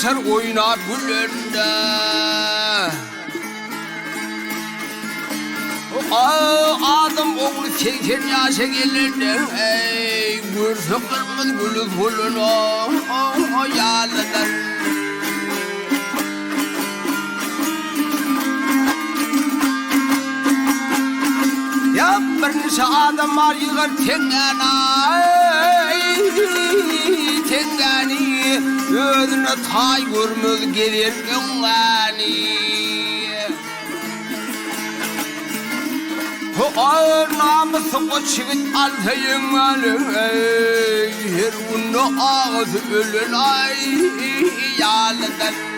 açar oynar gülünde. Adam oğlu 80 yaşa gelirdi. Ey görse kırmızı gülü bulunu yalıdır. Ya bir neçe adam var yığır tengani özüne tay görmez gelir gönlani. Namusu koçun altayın alın. Her günde ağzı ölün ay yalıdır.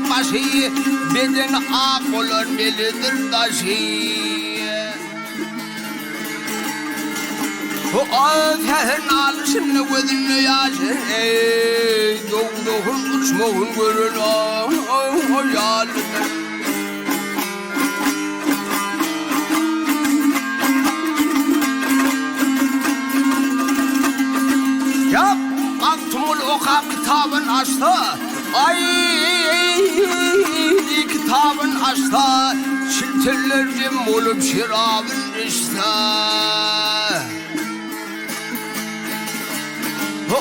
Başı beden ak olur belidir taşı. O ağzın alışını gözünü yaşı. Doğduğun uçmağın görün o yalıdır. Ya aktumul oka kitabın açtı. Ay kitabın açsa çiltirlerim olup şirabın işte.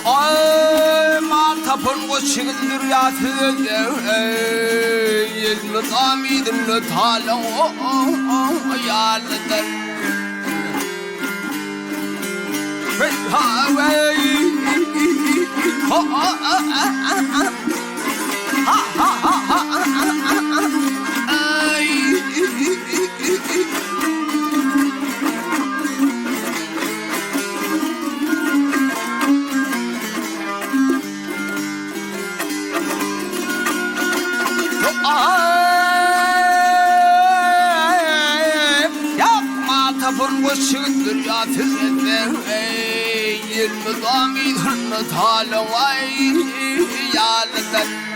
Ay matapın o çıkındır yatır. Yelmi tamidin talon yalıdır. Yapma boşudur yatır yirmi damidin talon ay yalıdır.